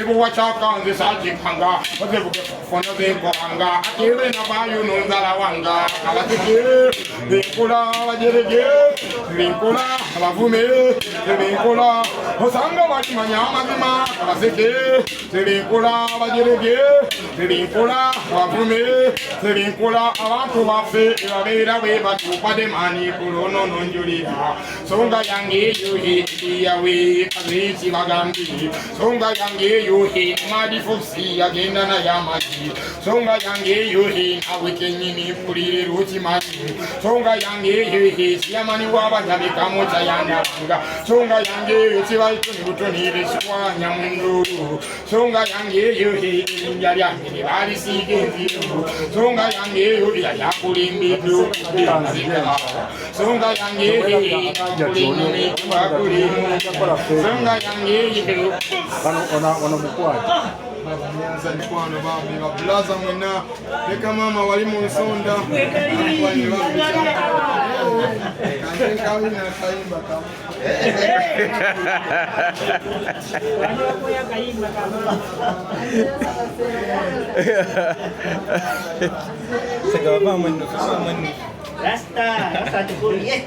Ibu wachaka nzi sajikanga Ozebuke fono zeko hanga Akiri na bayu nunzala wanga Kalatiki Vinkula wajirige Vinkula wavume Vinkula Osanga wachimanyama zima Kalasiki Vinkula wajirige Vinkula wavume Vinkula abantu wafe Iwabira weba tupade mani Kulono nonjulika Songa yangi yuhi Iyawe Kazichi wagambi Songa yange yuhi madi fusi agenda na yamati Songa yange yuhi awekenyini pulire ruchi mati Songa yange yuhi siyamani wabanyami kamocha yandanga Songa yange yuhi waituni utonire shwa nyamunduru Songa yange yuhi ilinjari amini bari sige nziru Songa yange yuhi yakulimbi blu Songa yange yuhi akulimi wakulimu Songa yange yuhi Ona mukwaji Nyanza mikwano bambi babulaza mwena Leka mama wali mu nsonda Rasta, tukuli